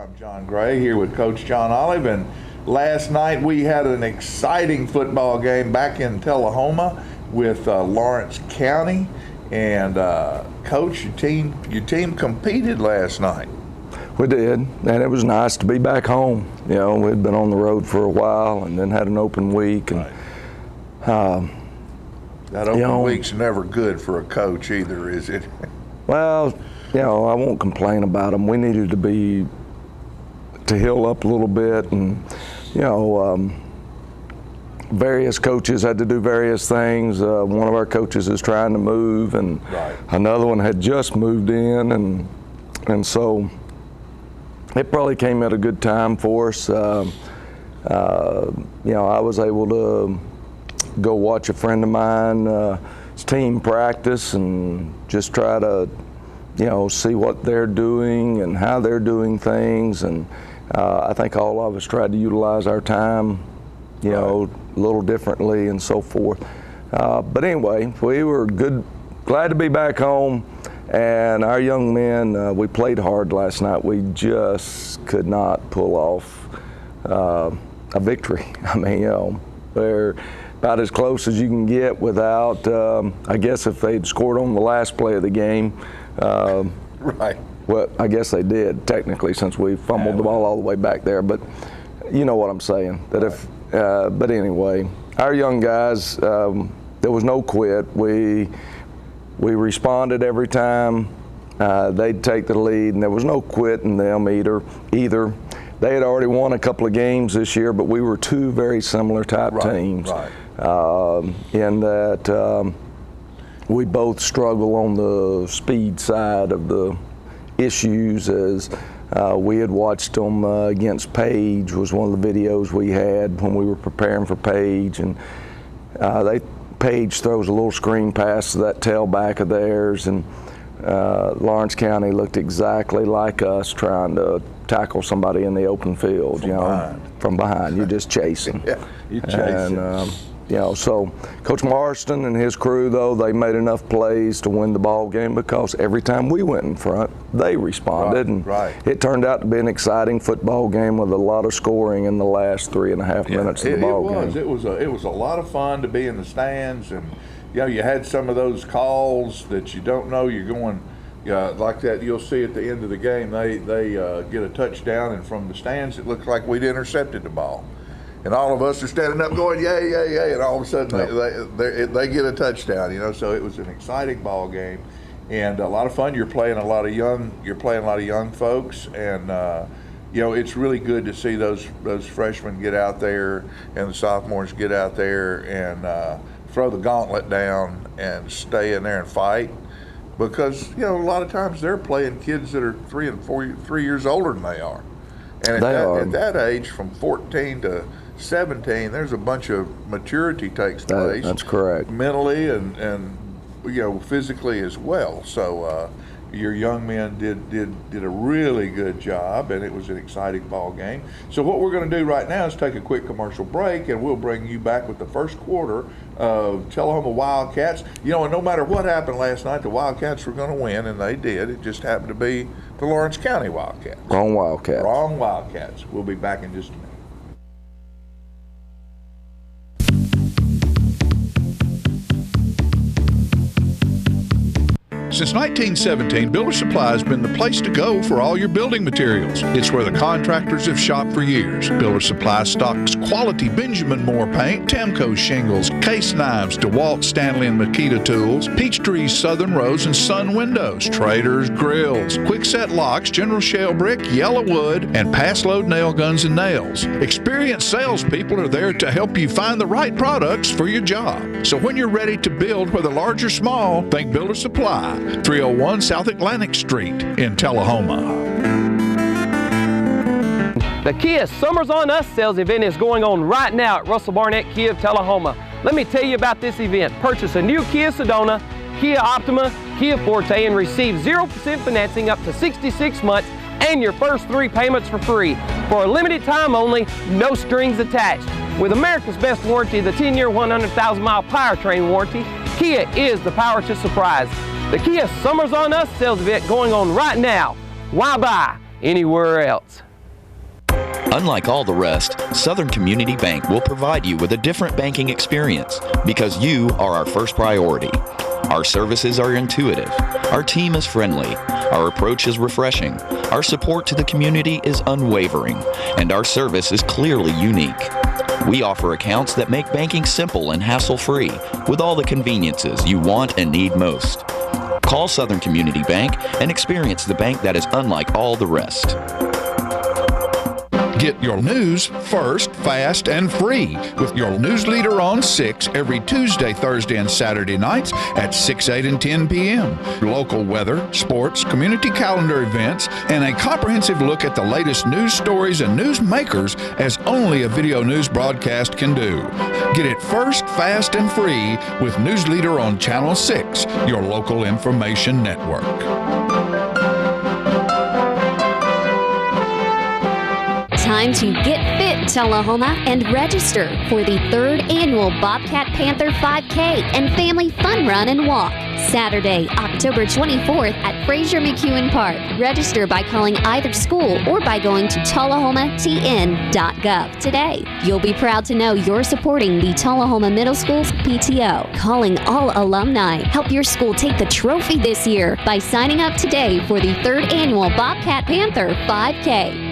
I'm John Gray here with Coach John Olive, and last night we had an exciting football game back in Tullahoma with Lawrence County. And Coach, your team competed last night. We did, and it was nice to be back home. You know, we'd been on the road for a while, and then had an open week, and that open week's never good for a coach either, is it? Well, you know, I won't complain about them. We needed to heal up a little bit, and you know, various coaches had to do various things. One of our coaches is trying to move, and another one had just moved in, and so it probably came at a good time for us. You know, I was able to go watch a friend of mine team practice and just try to, you know, see what they're doing and how they're doing things, and I think all of us tried to utilize our time, you know, a little differently and so forth. But anyway, we were glad to be back home, and our young men, we played hard last night. We just could not pull off a victory. I mean, you know, they're about as close as you can get without, I guess if they'd scored on the last play of the game. Well, I guess they did, technically, since we fumbled the ball all the way back there. But you know what I'm saying, that if, but anyway, our young guys, there was no quit. We responded every time they'd take the lead, and there was no quit in them either. They had already won a couple of games this year, but we were two very similar type teams. In that we both struggle on the speed side of the issues, as we had watched them against Page, was one of the videos we had when we were preparing for Page, and Page throws a little screen pass to that tailback of theirs, and Lawrence County looked exactly like us trying to tackle somebody in the open field, from behind. You're just chasing. You're chasing. And, you know, so Coach Marston and his crew, though, they made enough plays to win the ball game, because every time we went in front, they responded. It turned out to be an exciting football game with a lot of scoring in the last 3.5 minutes of the ball game. It was a lot of fun to be in the stands, and you know, you had some of those calls that you don't know you're going. Like that, you'll see at the end of the game, they get a touchdown, and from the stands it looks like we'd intercepted the ball. And all of us are standing up going, yay, yay, yay, and all of a sudden they get a touchdown, you know. So it was an exciting ball game, and a lot of fun. You're playing a lot of young folks, and you know, it's really good to see those freshmen get out there and the sophomores get out there and throw the gauntlet down and stay in there and fight, because you know, a lot of times they're playing kids that are 3 years older than they are, and at that age, from 14 to 17, there's a bunch of maturity takes place. That's correct. Mentally and you know, physically as well. So your young men did a really good job, and it was an exciting ball game. So what we're going to do right now is take a quick commercial break, and we'll bring you back with the first quarter of Tullahoma Wildcats. You know, and no matter what happened last night, the Wildcats were going to win, and they did. It just happened to be the Lawrence County Wildcats. Wrong Wildcats. Wrong Wildcats. We'll be back in just a minute. Since 1917, Builder Supply has been the place to go for all your building materials. It's where the contractors have shopped for years. Builder Supply stocks quality Benjamin Moore paint, Temco shingles, case knives, DeWalt, Stanley, and Makita tools, Peachtree's Southern Rose and Sun windows, Trader's grills, Quickset locks, General Shale brick, Yellow wood, and Pass Load nail guns and nails. Experienced salespeople are there to help you find the right products for your job. So when you're ready to build, whether large or small, think Builder Supply. 301 South Atlantic Street in Tullahoma. The Kia Summers on Us sales event is going on right now at Russell Barnett Kia of Tullahoma. Let me tell you about this event. Purchase a new Kia Sedona, Kia Optima, Kia Forte, and receive 0% financing up to 66 months and your first 3 payments for free. For a limited time only, no strings attached. With America's best warranty, the 10-year, 100,000-mile powertrain warranty, Kia is the power to surprise. The Kia Summers on Us sales event going on right now. Why buy anywhere else? Unlike all the rest, Southern Community Bank will provide you with a different banking experience because you are our first priority. Our services are intuitive, our team is friendly, our approach is refreshing, our support to the community is unwavering, and our service is clearly unique. We offer accounts that make banking simple and hassle-free with all the conveniences you want and need most. Call Southern Community Bank and experience the bank that is unlike all the rest. Get your news first, fast, and free with your news leader on 6 every Tuesday, Thursday, and Saturday nights at 6, 8, and 10 p.m. Local weather, sports, community calendar events, and a comprehensive look at the latest news stories and news makers as only a video news broadcast can do. Get it first, fast, and free with News Leader on Channel 6, your local information network. Time to get fit, Tullahoma, and register for the 3rd annual Bobcat Panther 5K and Family Fun Run and Walk, Saturday, October 24th at Fraser McEwen Park. Register by calling either school or by going to tullahomatn.gov today. You'll be proud to know you're supporting the Tullahoma Middle School's PTO. Calling all alumni. Help your school take the trophy this year by signing up today for the 3rd annual Bobcat Panther 5K.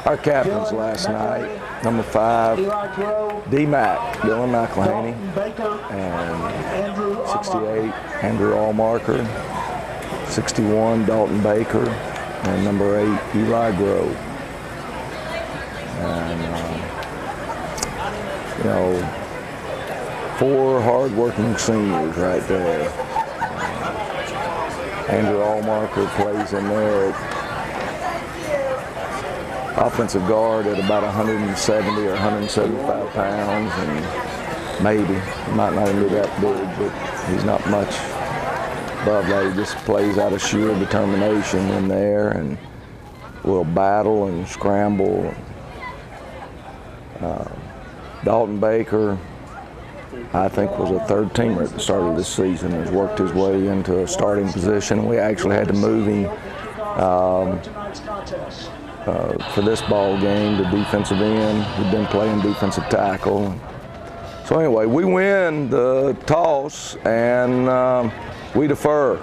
Our captains last night, number 5, D-Mac, Dylan McElhaney, and 68, Andrew Allmarker, 61, Dalton Baker, and number 8, Eli Grove. And, 4 hard-working seniors right there. Andrew Allmarker plays in there offensive guard at about 170 or 175 pounds, and maybe, he might not even be that big, but he's not much above that. He just plays out of sheer determination in there and will battle and scramble. Dalton Baker, I think, was a 3rd teamer at the start of this season, has worked his way into a starting position. We actually had to move him for this ball game to defensive end. He'd been playing defensive tackle. So anyway, we win the toss and we defer.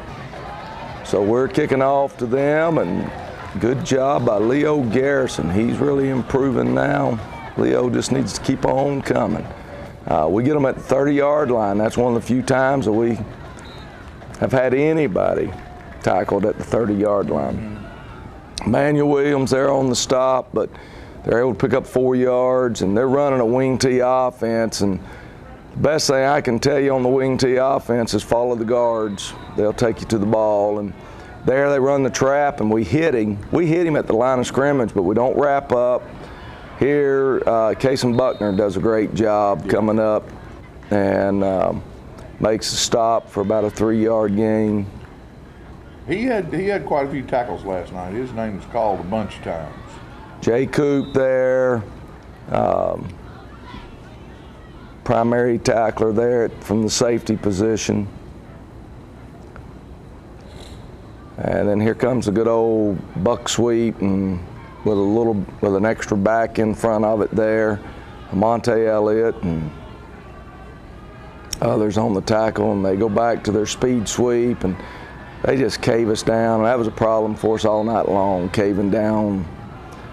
So we're kicking off to them, and good job by Leo Garrison. He's really improving now. Leo just needs to keep on coming. We get them at the 30-yard line. That's one of the few times that we have had anybody tackled at the 30-yard line. Manuel Williams, they're on the stop, but they're able to pick up 4 yards, and they're running a wing T offense. And the best thing I can tell you on the wing T offense is follow the guards. They'll take you to the ball. And there they run the trap, and we hit him. We hit him at the line of scrimmage, but we don't wrap up. Here, Kason Buckner does a great job coming up and makes a stop for about a 3-yard gain. He had quite a few tackles last night. His name was called a bunch of times. Jay Coop there, primary tackler there from the safety position. And then here comes a good old buck sweep, and with an extra back in front of it there, Monte Elliott and others on the tackle, and they go back to their speed sweep, and they just cave us down. That was a problem for us all night long, caving down.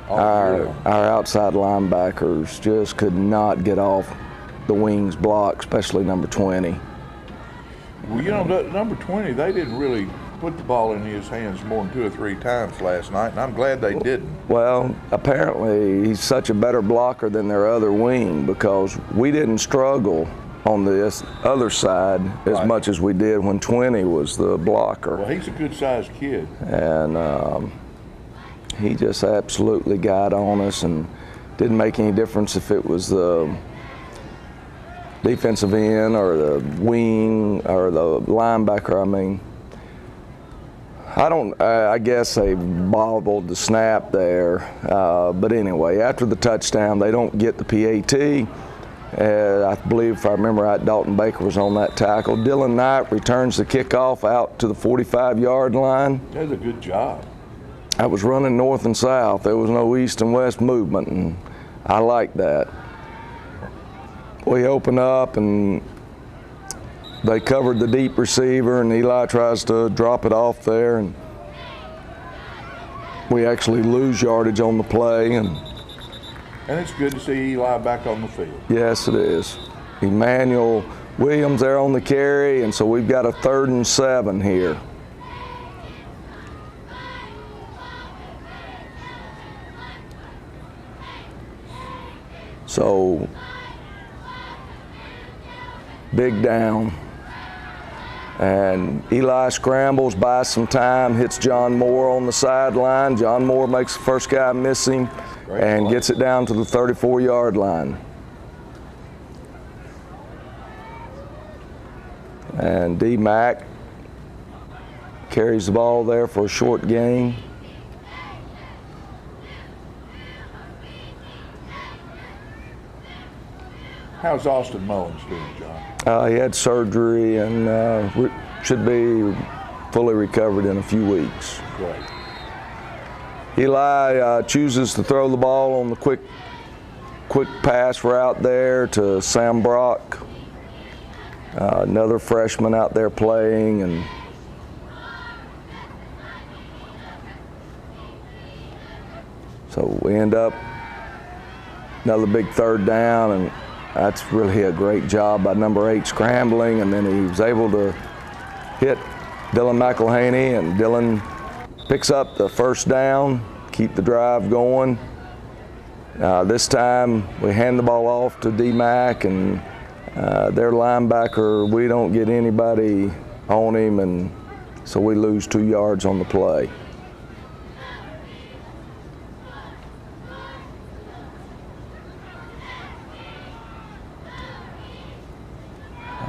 Our outside linebackers just could not get off the wings block, especially number 20. Well, number 20, they didn't really put the ball in his hands more than 2 or 3 times last night, and I'm glad they didn't. Well, apparently he's such a better blocker than their other wing, because we didn't struggle on this other side as much as we did when 20 was the blocker. Well, he's a good-sized kid. And he just absolutely got on us, and didn't make any difference if it was the defensive end or the wing or the linebacker. I mean, I guess they bobbled the snap there. But anyway, after the touchdown, they don't get the PAT. I believe, if I remember right, Dalton Baker was on that tackle. Dylan Knight returns the kickoff out to the 45-yard line. That was a good job. I was running north and south. There was no east and west movement, and I liked that. We open up, and they covered the deep receiver, and Eli tries to drop it off there, and we actually lose yardage on the play. And it's good to see Eli back on the field. yes, it is. Emmanuel Williams there on the carry, and so we've got a 3rd and 7 here. So, big down. And Eli scrambles, buys some time, hits John Moore on the sideline. John Moore makes the first guy miss him and gets it down to the 34-yard line. And D-Mac carries the ball there for a short gain. How's Austin Mullins doing, John? He had surgery and should be fully recovered in a few weeks. Great. Eli chooses to throw the ball on the quick pass route there to Sam Brock, another freshman out there playing, and so we end up another big 3rd down, and that's really a great job by number 8 scrambling, and then he was able to hit Dylan McElhaney, and Dylan picks up the 1st down, keep the drive going. This time we hand the ball off to D-Mac, and their linebacker, we don't get anybody on him, and so we lose 2 yards on the play.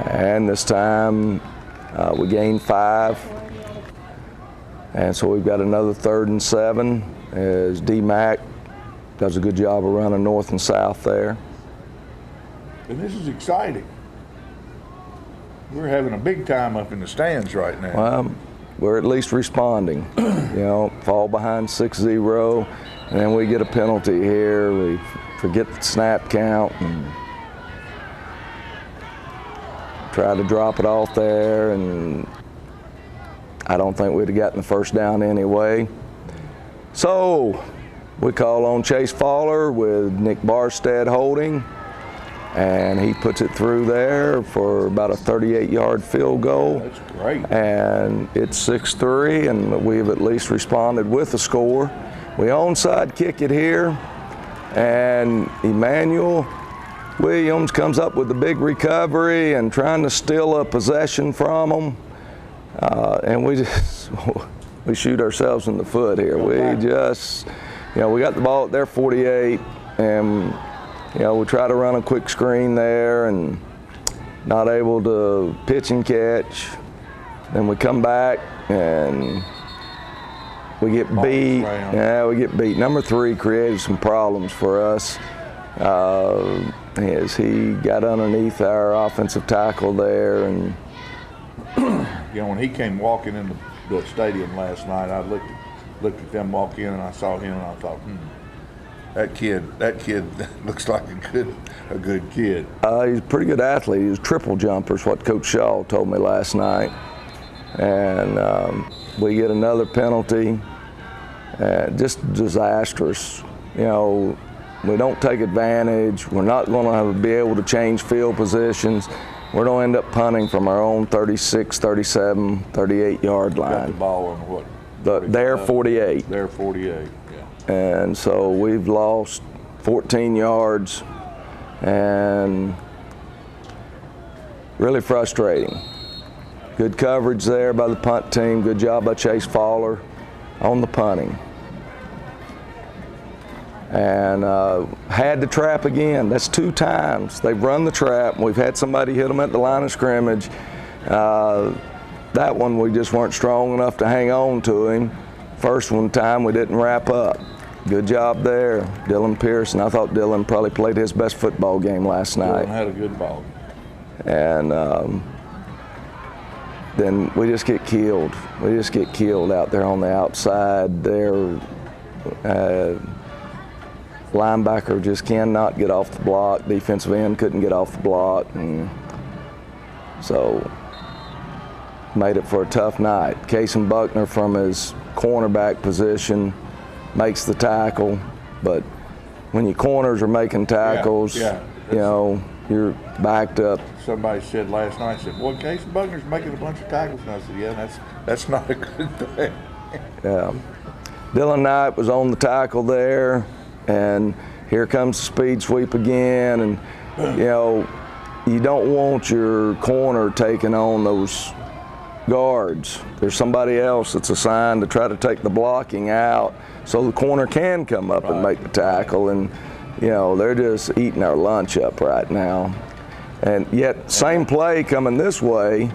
And this time we gain 5. And so we've got another 3rd and 7 as D-Mac does a good job of running north and south there. And this is exciting. We're having a big time up in the stands right now. Well, we're at least responding. Fall behind 6-0, and then we get a penalty here. We forget the snap count and try to drop it off there, and I don't think we'd have gotten the 1st down anyway. So we call on Chase Fowler with Nick Barstead holding, and he puts it through there for about a 38-yard field goal. That's great. And it's 6-3, and we've at least responded with a score. We onside kick it here, and Emmanuel Williams comes up with a big recovery and trying to steal a possession from them. And we shoot ourselves in the foot here. We just, we got the ball at their 48, and we try to run a quick screen there and not able to pitch and catch. Then we come back and we get beat. Yeah, we get beat. Number 3 created some problems for us as he got underneath our offensive tackle there, and when he came walking in the stadium last night, I looked at them walk in, and I saw him, and I thought, that kid looks like a good kid. He's a pretty good athlete. He's a triple jumper, is what Coach Shaw told me last night. And we get another penalty, just disastrous. We don't take advantage. We're not going to be able to change field positions. We're going to end up punting from our own 36, 37, 38-yard line. Got the ball on what? Their 48. Their 48, yeah. And so we've lost 14 yards, and really frustrating. Good coverage there by the punt team. Good job by Chase Fowler on the punting. And had the trap again. That's 2 times. They've run the trap. We've had somebody hit them at the line of scrimmage. That one we just weren't strong enough to hang on to him. First one time we didn't wrap up. Good job there, Dylan Pearson. I thought Dylan probably played his best football game last night. Dylan had a good ball. And then we just get killed. We just get killed out there on the outside. Their linebacker just cannot get off the block. Defensive end couldn't get off the block. And so made it for a tough night. Casey Buckner from his cornerback position makes the tackle, but when your corners are making tackles, you know, you're backed up. Somebody said last night, said, well, Casey Buckner's making a bunch of tackles. And I said, yeah, that's not a good thing. Yeah. Dylan Knight was on the tackle there, and here comes the speed sweep again. And, you know, you don't want your corner taking on those guards. There's somebody else that's assigned to try to take the blocking out so the corner can come up and make the tackle. And, you know, they're just eating our lunch up right now. And yet, same play coming this way,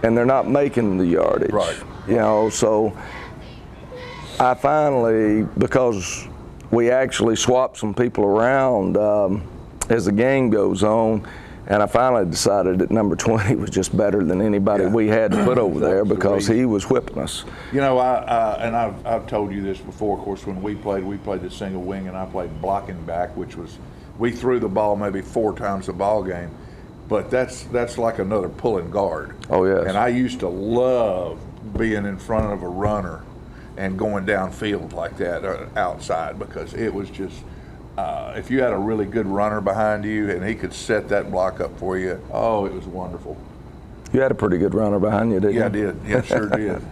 and they're not making the yardage. Right. You know, so I finally, because we actually swapped some people around as the game goes on, and I finally decided that number 20 was just better than anybody we had to put over there because he was whipping us. You know, I've told you this before. Of course, when we played the single wing, and I played blocking back, which was, we threw the ball maybe 4 times a ball game, but that's like another pulling guard. Oh, yes. And I used to love being in front of a runner and going downfield like that outside, because it was just, if you had a really good runner behind you and he could set that block up for you, oh, it was wonderful. You had a pretty good runner behind you, didn't you? Yeah, I did. Yeah, sure did.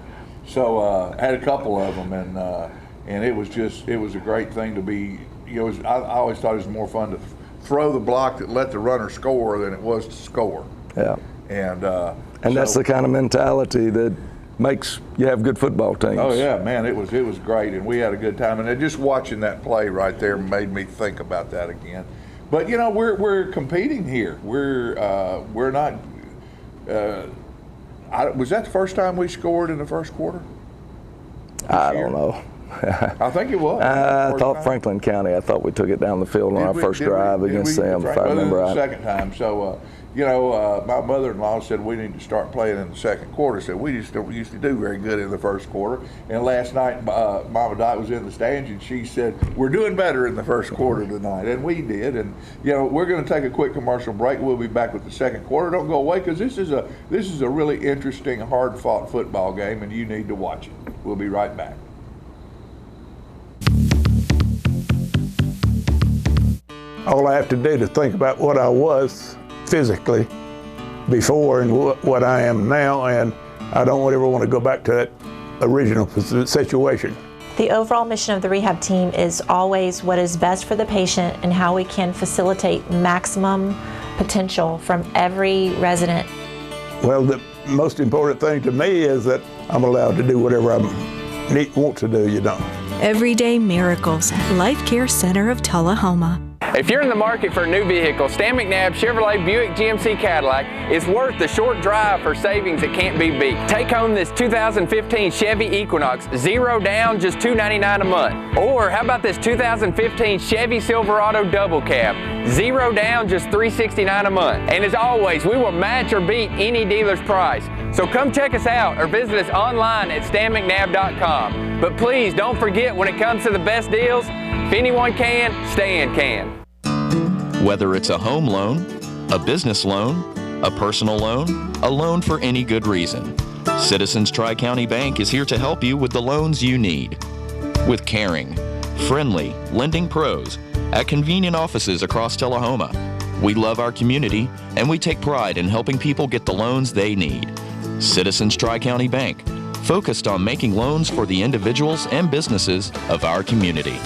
So I had a couple of them, and it was a great thing to be. You know, I always thought it was more fun to throw the block that let the runner score than it was to score. Yeah. And that's the kind of mentality that makes you have good football teams. Oh yeah, man, it was great, and we had a good time. And just watching that play right there made me think about that again. But you know, we're competing here. We're not. Was that the first time we scored in the first quarter? I don't know. I think it was. I thought Franklin County. I thought we took it down the field on our first drive against them, if I remember right. The second time. So, you know, my mother-in-law said we need to start playing in the second quarter. So we just don't used to do very good in the first quarter. And last night, Mama Dot was in the stands, and she said we're doing better in the first quarter tonight, and we did. And you know, we're going to take a quick commercial break. We'll be back with the second quarter. Don't go away, because this is a really interesting, hard-fought football game, and you need to watch it. We'll be right back. All I have to do to think about what I was physically before and what I am now, and I don't ever want to go back to that original situation. The overall mission of the rehab team is always what is best for the patient and how we can facilitate maximum potential from every resident. Well, the most important thing to me is that I'm allowed to do whatever I want to do, you know. Everyday Miracles, Life Care Center of Tullahoma. If you're in the market for a new vehicle, Stan McNabb Chevrolet Buick GMC Cadillac is worth the short drive for savings that can't be beat. Take home this 2015 Chevy Equinox, 0 down, just $299 a month. Or how about this 2015 Chevy Silverado Double Cab, 0 down, just $369 a month. And as always, we will match or beat any dealer's price. So come check us out or visit us online at stanmcnabb.com. But please don't forget, when it comes to the best deals, if anyone can, Stan can. Whether it's a home loan, a business loan, a personal loan, a loan for any good reason, Citizens Tri-County Bank is here to help you with the loans you need. With caring, friendly lending pros at convenient offices across Tullahoma, we love our community and we take pride in helping people get the loans they need. Citizens Tri-County Bank, focused on making loans for the individuals and businesses of our community.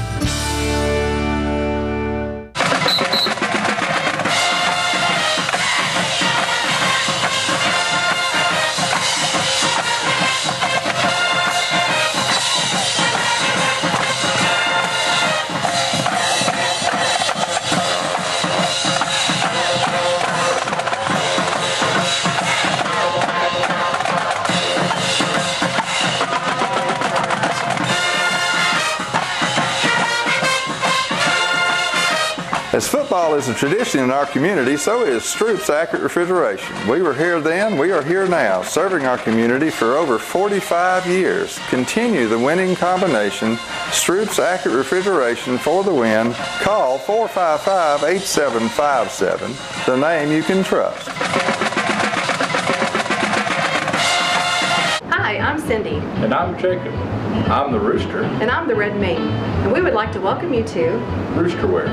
Football is a tradition in our community, so is Stroop's Accurate Refrigeration. We were here then, we are here now, serving our community for over 45 years. Continue the winning combination, Stroop's Accurate Refrigeration for the win. Call 455-8757, the name you can trust. Hi, I'm Cindy. And I'm Jacob. I'm the Rooster. And I'm the Red Maiden. And we would like to welcome you to Roosterware.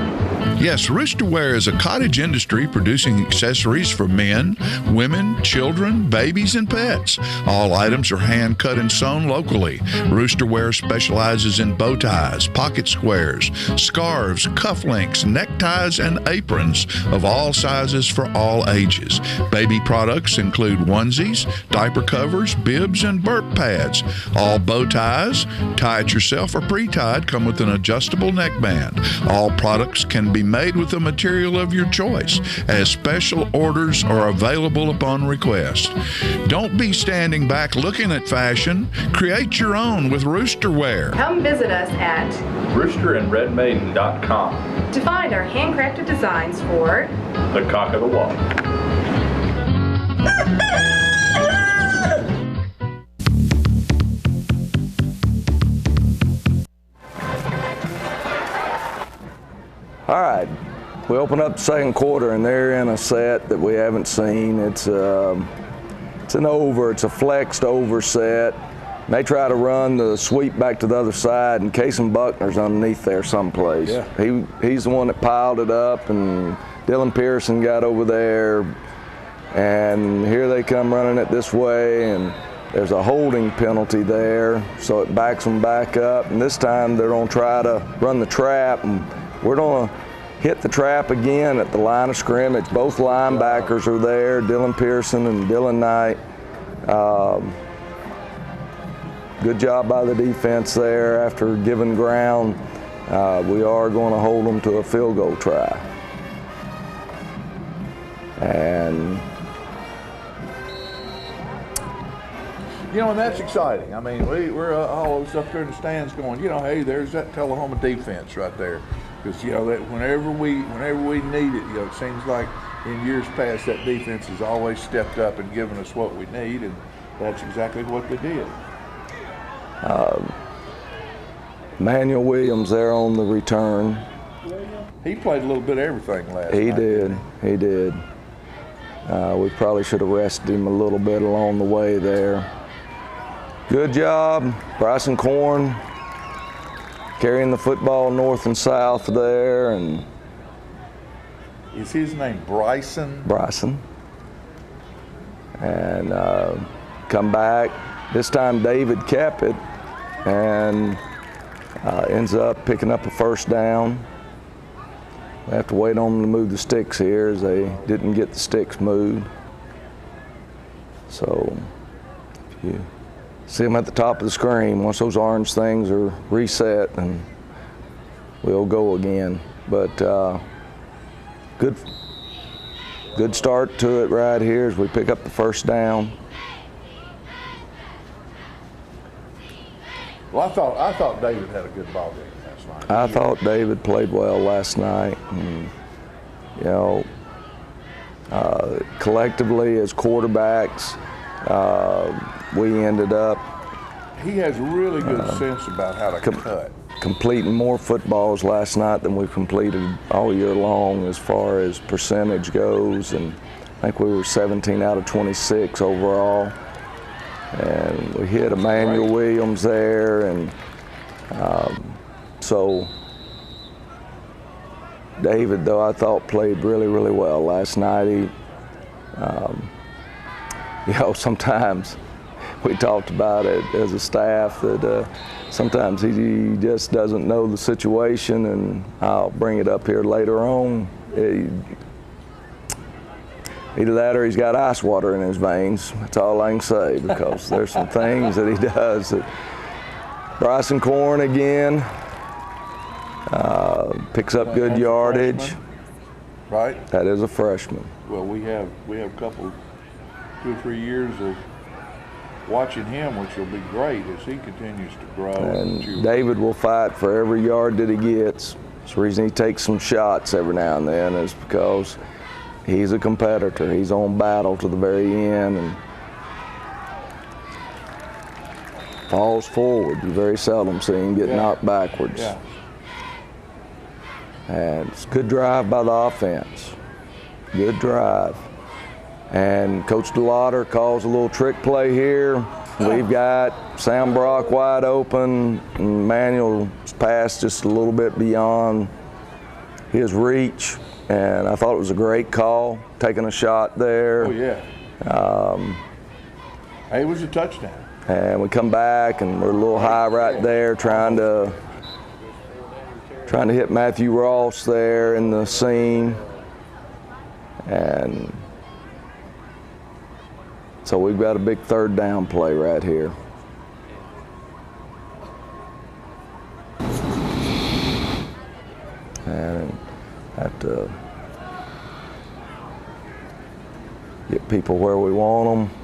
Yes, Roosterware is a cottage industry producing accessories for men, women, children, babies, and pets. All items are hand cut and sewn locally. Roosterware specializes in bow ties, pocket squares, scarves, cufflinks, neckties, and aprons of all sizes for all ages. Baby products include onesies, diaper covers, bibs, and burp pads. All bow ties, tie it yourself or pre-tied, come with an adjustable neckband. All products can be made with the material of your choice, as special orders are available upon request. Don't be standing back looking at fashion. Create your own with Roosterware. come visit us at roosterandredmaiden.com. to find our handcrafted designs for The Cock of the Walk. All right, we open up the second quarter and they're in a set that we haven't seen. It's an over, it's a flexed over set. And they try to run the sweep back to the other side, and Casey Buckner's underneath there someplace. Yeah. He's the one that piled it up, and Dylan Pearson got over there, and here they come running it this way, and there's a holding penalty there, so it backs them back up, and this time they're going to try to run the trap, and we're going to hit the trap again at the line of scrimmage. Both linebackers are there, Dylan Pearson and Dylan Knight. Good job by the defense there. After giving ground, we are going to hold them to a field goal try. And and that's exciting. I mean, we're all of us up there in the stands going, hey, there's that Tullahoma defense right there. Because that whenever we need it, it seems like in years past that defense has always stepped up and given us what we need, and that's exactly what they did. Manuel Williams there on the return. He played a little bit of everything last He night. He did. We probably should have rested him a little bit along the way there. Good job, Bryson Korn, carrying the football north and south there. And is his name Bryson? Bryson. And come back. This time David kept it and ends up picking up a first down. We have to wait on them to move the sticks here, as they didn't get the sticks moved. So if you see them at the top of the screen, once those orange things are reset, and we'll go again. But good start to it right here as we pick up the first down. Well, I thought David had a good ball game last night. I thought David played well last night. And, collectively as quarterbacks, we ended up. He has really good sense about how to cut. Completing more footballs last night than we completed all year long as far as percentage goes, and I think we were 17 out of 26 overall. And we hit Emmanuel Williams there, and so David, though, I thought played really, really well last night. He, sometimes we talked about it as a staff that sometimes he just doesn't know the situation, and I'll bring it up here later on. Either that or he's got ice water in his veins. That's all I can say, because there's some things that he does. Bryson Korn again picks up good yardage. Freshman, right? That is a freshman. Well, we have a couple, 2 or 3 years of watching him, which will be great as he continues to grow. And David will fight for every yard that he gets. It's the reason he takes some shots every now and then is because he's a competitor. He's on battle to the very end and falls forward. You very seldom see him get knocked backwards. Yeah. And it's a good drive by the offense. Good drive. And Coach DeLauder calls a little trick play here. We've got Sam Brock wide open, and Manuel's pass just a little bit beyond his reach. And I thought it was a great call, taking a shot there. Oh, yeah. It was a touchdown. And we come back, and we're a little high right there, trying to hit Matthew Ross there in the seam. And so we've got a big third down play right here. And have to get people where we want them.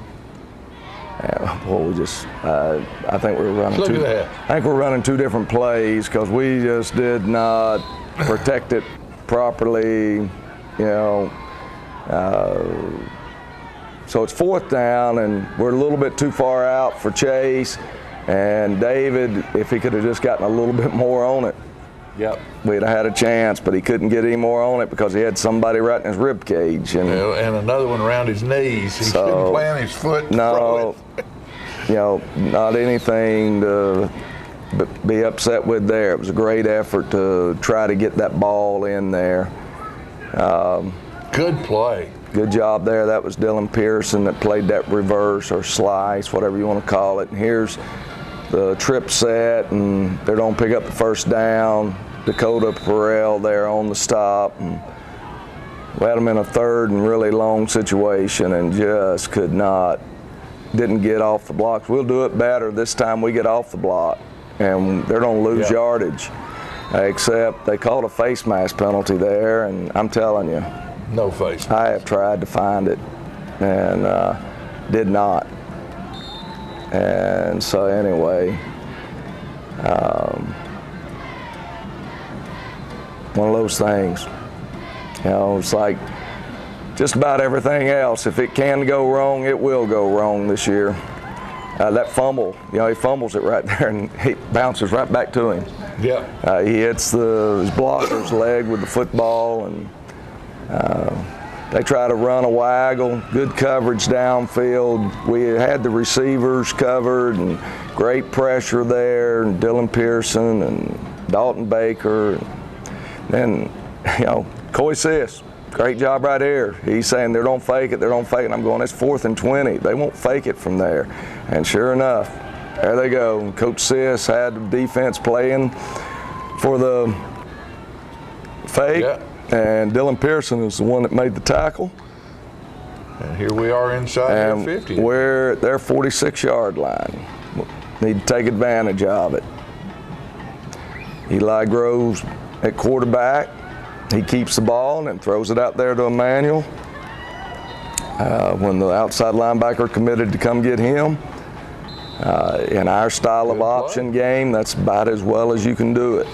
Well, we just, I think we're running two different plays because we just did not protect it properly, so it's fourth down, and we're a little bit too far out for Chase. And David, if he could have just gotten a little bit more on it, we'd have had a chance, but he couldn't get any more on it because he had somebody right in his rib cage. And another one around his knees. He couldn't plant his foot and throw it. Not anything to be upset with there. It was a great effort to try to get that ball in there. Good play. Good job there. That was Dylan Pearson that played that reverse or slice, whatever you want to call it. And here's the trip set, and they're going to pick up the first down. Dakota Perel there on the stop. And we had them in a third and really long situation and just didn't get off the blocks. We'll do it better this time we get off the block, and they're going to lose yardage. Except they called a face mask penalty there, and I'm telling you, no face mask. I have tried to find it and did not. And so anyway, one of those things. It's like just about everything else. If it can go wrong, it will go wrong this year. That fumble, he fumbles it right there and he bounces right back to him. Yeah. He hits his blocker's leg with the football, and they try to run a waggle. Good coverage downfield. We had the receivers covered and great pressure there, and Dylan Pearson and Dalton Baker. And then, Coy Sis, great job right here. He's saying they don't fake it, and I'm going, it's 4th and 20. They won't fake it from there. And sure enough, there they go. Coach Sis had the defense playing for the fake, and Dylan Pearson is the one that made the tackle. And here we are inside their 50. We're at their 46-yard line. Need to take advantage of it. Eli Groves at quarterback. He keeps the ball and then throws it out there to Emmanuel. When the outside linebacker committed to come get him. In our style of option game, that's about as well as you can do it.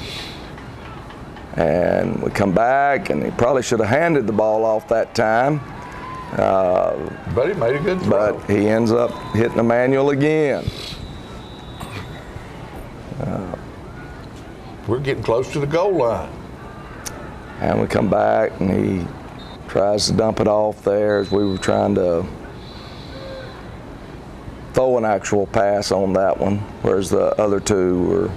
And we come back, and he probably should have handed the ball off that time. But he made a good throw. But he ends up hitting Emmanuel again. We're getting close to the goal line. And we come back, and he tries to dump it off there as we were trying to throw an actual pass on that one, whereas the other two were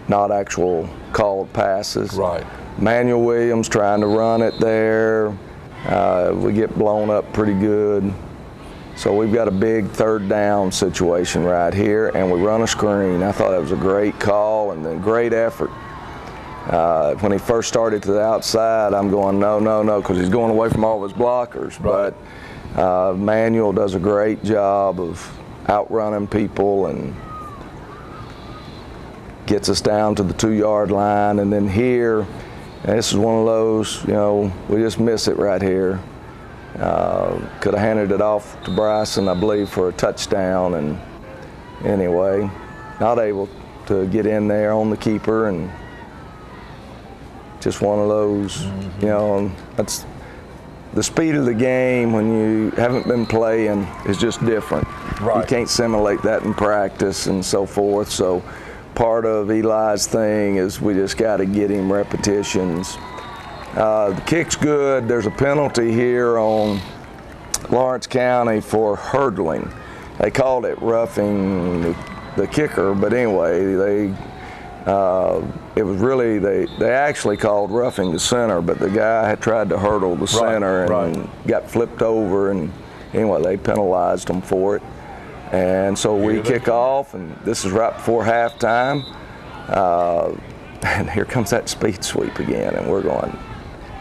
not actual called passes. Right. Manuel Williams trying to run it there. We get blown up pretty good. So we've got a big third down situation right here, and we run a screen. I thought that was a great call and then great effort. When he first started to the outside, I'm going, no, because he's going away from all of his blockers. Right. But Manuel does a great job of outrunning people and gets us down to the 2-yard line. And then here, and this is one of those, we just miss it right here. Could have handed it off to Bryson, I believe, for a touchdown. And anyway, not able to get in there on the keeper and just one of those, you know, that's the speed of the game when you haven't been playing is just different. Right. You can't simulate that in practice and so forth. So part of Eli's thing is we just got to get him repetitions. The kick's good. There's a penalty here on Lawrence County for hurdling. They called it roughing the kicker, but anyway, it was really, they actually called roughing the center, but the guy had tried to hurdle the center and got flipped over, and anyway, they penalized him for it. And so we kick off, and this is right before halftime, and here comes that speed sweep again, and we're going,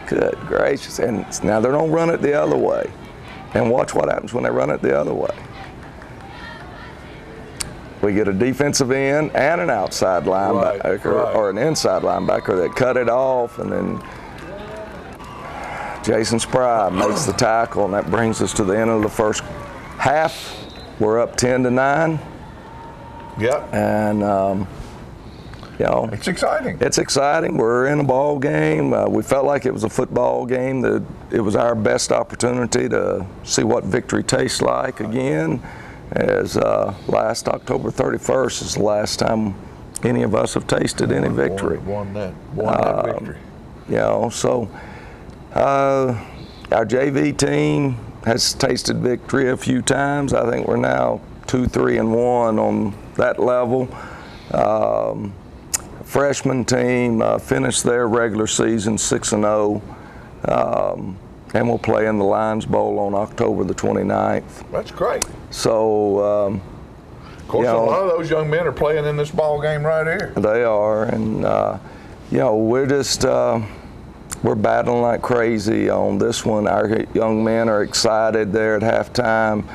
good gracious, and now they don't run it the other way. And watch what happens when they run it the other way. We get a defensive end and an outside linebacker, or an inside linebacker that cut it off, and then Jason Spry makes the tackle, and that brings us to the end of the first half. We're up 10-9. Yep. And you know, it's exciting. It's exciting. We're in a ball game. We felt like it was a football game. That it was our best opportunity to see what victory tastes like again. As last October 31st is the last time any of us have tasted any victory. Won that victory. You know, so our JV team has tasted victory a few times. I think we're now 2-3-1 on that level. Freshman team finished their regular season 6-0, and we'll play in the Lions Bowl on October the 29th. That's great. So, of course, a lot of those young men are playing in this ball game right here. They are, and you know, we're just we're battling like crazy on this one. Our young men are excited there at halftime.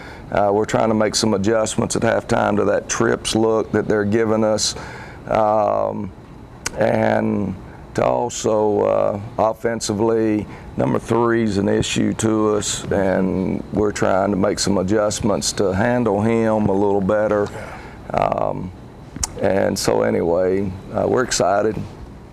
We're trying to make some adjustments at halftime to that trips look that they're giving us. And to also offensively, number 3 is an issue to us, and we're trying to make some adjustments to handle him a little better. And so anyway, we're excited,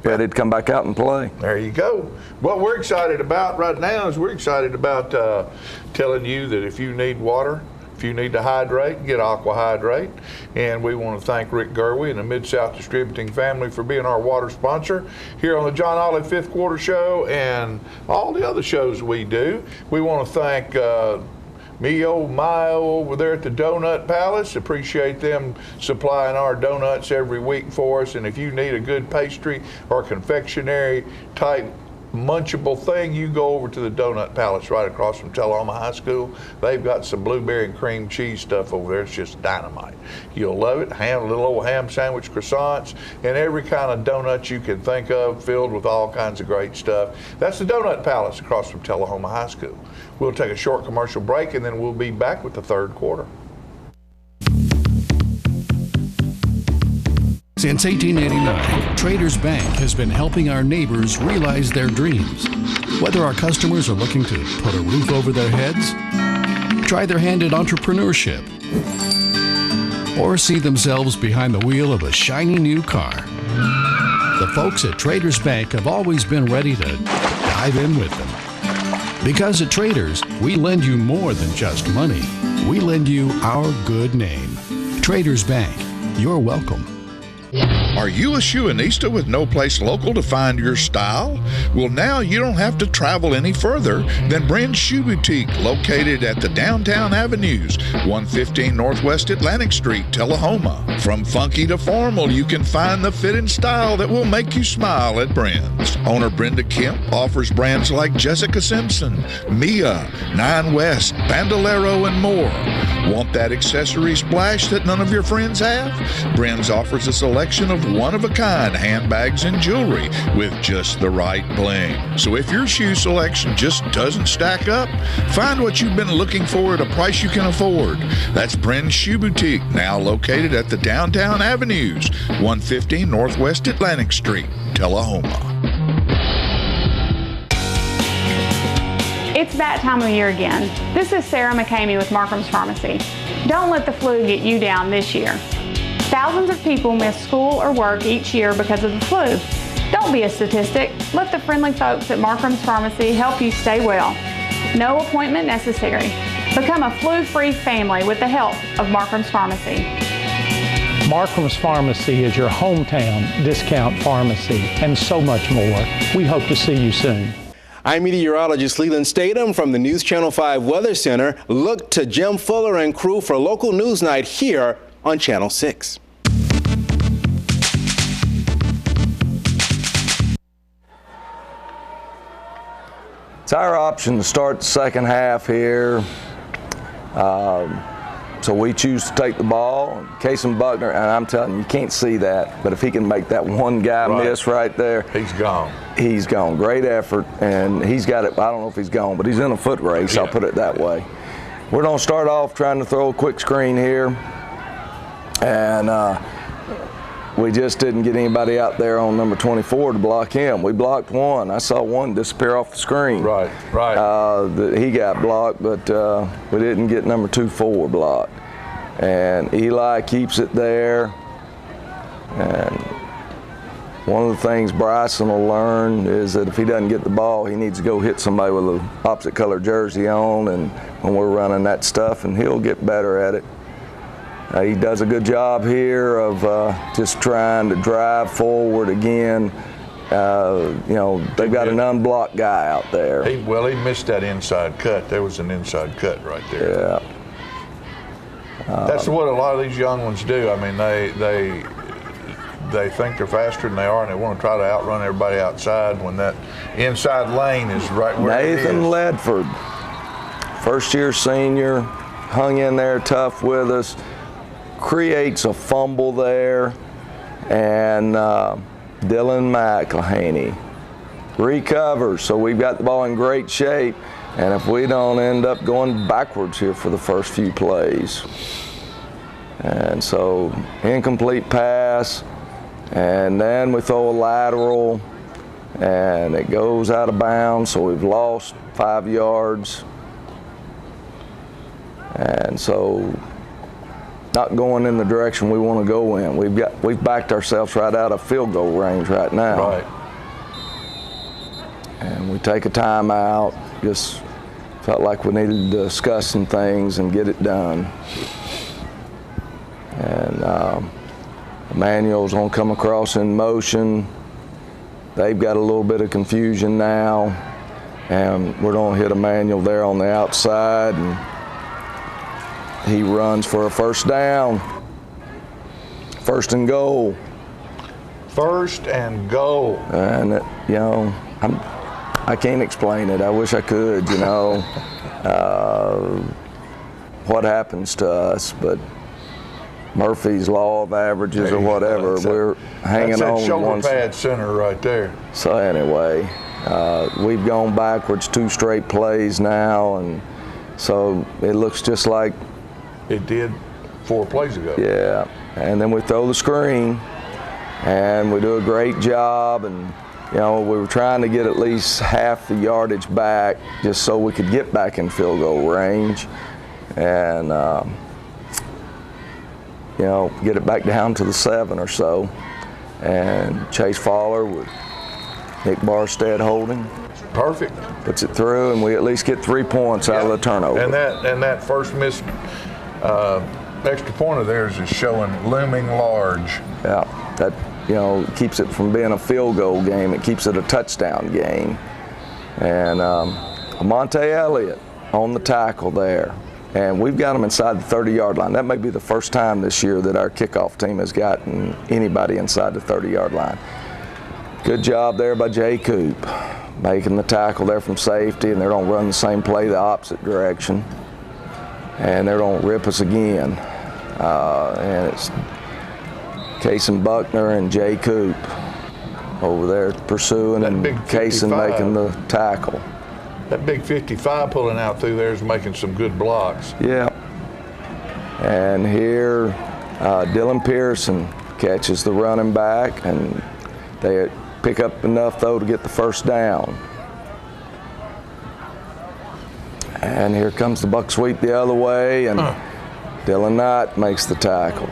ready to come back out and play. There you go. What we're excited about right now is we're excited about telling you that if you need water, if you need to hydrate, get Aqua Hydrate. And we want to thank Rick Gerwe and the Mid-South Distributing family for being our water sponsor here on the John Olive Fifth Quarter Show and all the other shows we do. We want to thank Mayo over there at the Donut Palace. Appreciate them supplying our donuts every week for us. And if you need a good pastry or confectionery type munchable thing, you go over to the Donut Palace right across from Tullahoma High School. They've got some blueberry and cream cheese stuff over there. It's just dynamite. You'll love it. Little old ham sandwich croissants and every kind of donut you can think of, filled with all kinds of great stuff. That's the Donut Palace across from Tullahoma High School. We'll take a short commercial break, and then we'll be back with the third quarter. Since 1889, Traders Bank has been helping our neighbors realize their dreams. Whether our customers are looking to put a roof over their heads, try their hand at entrepreneurship, or see themselves behind the wheel of a shiny new car, the folks at Traders Bank have always been ready to dive in with them. Because at Traders, we lend you more than just money. We lend you our good name. Traders Bank, you're welcome. Are you a shoeinista with no place local to find your style? Well, now you don't have to travel any further than Bryn's Shoe Boutique, located at the Downtown Avenues, 115 Northwest Atlantic Street, Tullahoma. From funky to formal, you can find the fit and style that will make you smile at Bryn's. Owner Brenda Kemp offers brands like Jessica Simpson, Mia, Nine West, Bandolero, and more. Want that accessory splash that none of your friends have? Bryn's offers a selection of one-of-a-kind handbags and jewelry with just the right bling. So if your shoe selection just doesn't stack up, find what you've been looking for at a price you can afford. That's Bryn's Shoe Boutique, now located at the Downtown Avenues, 115 Northwest Atlantic Street, Tullahoma. It's that time of year again. This is Sarah McCamey with Markham's Pharmacy. Don't let the flu get you down this year. Thousands of people miss school or work each year because of the flu. Don't be a statistic. Let the friendly folks at Markram's Pharmacy help you stay well. No appointment necessary. Become a flu-free family with the help of Markram's Pharmacy. Markram's Pharmacy is your hometown discount pharmacy and so much more. We hope to see you soon. I'm meteorologist Leland Statham from the News Channel 5 Weather Center. Look to Jim Fuller and crew for local news night here on Channel 6. It's our option to start the second half here. So we choose to take the ball. Casey Buckner, and I'm telling you, you can't see that, but if he can make that one guy miss right there. He's gone. He's gone. Great effort, and he's got it. I don't know if he's gone, but he's in a foot race, I'll put it that way. We're going to start off trying to throw a quick screen here, and we just didn't get anybody out there on number 24 to block him. We blocked one. I saw one disappear off the screen. Right. He got blocked, but we didn't get number 24 blocked. And Eli keeps it there. And one of the things Bryson will learn is that if he doesn't get the ball, he needs to go hit somebody with an opposite color jersey on, and when we're running that stuff, and he'll get better at it. He does a good job here of just trying to drive forward again. They've got an unblocked guy out there. He missed that inside cut. There was an inside cut right there. Yeah. That's what a lot of these young ones do. I mean, they think they're faster than they are, and they want to try to outrun everybody outside when that inside lane is right where it is. Nathan Ledford, first-year senior, hung in there tough with us, creates a fumble there, and Dylan McElhaney recovers. So we've got the ball in great shape, and if we don't end up going backwards here for the first few plays. And so incomplete pass, and then we throw a lateral, and it goes out of bounds, so we've lost 5 yards. And so not going in the direction we want to go in. We've backed ourselves right out of field goal range right now. Right. And we take a timeout. Just felt like we needed to discuss some things and get it done. And Emmanuel's gonna come across in motion. They've got a little bit of confusion now, and we're gonna hit Emmanuel there on the outside, and he runs for a first down. First and goal. First and goal. And I can't explain it. I wish I could, what happens to us, but Murphy's law of averages or whatever, we're hanging on. That's that shoulder pad center right there. So anyway, we've gone backwards 2 straight plays now, and so it looks just like it did 4 plays ago. Yeah, and then we throw the screen, and we do a great job, and we were trying to get at least half the yardage back just so we could get back in field goal range, and get it back down to the 7 or so. And Chase Fowler with Nick Barstead holding. Perfect. Puts it through, and we at least get 3 points out of the turnover. And that first missed extra point of theirs is showing looming large. Yeah, that keeps it from being a field goal game. It keeps it a touchdown game. And Monte Elliott on the tackle there. And we've got them inside the 30-yard line. That may be the first time this year that our kickoff team has gotten anybody inside the 30-yard line. Good job there by Jay Coop, making the tackle there from safety, and they're going to run the same play the opposite direction. And they're going to rip us again. And it's Casey Buckner and Jay Coop over there pursuing, and Casey making the tackle. That big 55 pulling out through there is making some good blocks. Yeah. And here, Dylan Pearson catches the running back, and they pick up enough, though, to get the first down. And here comes the buck sweep the other way, and Dylan Knight makes the tackle.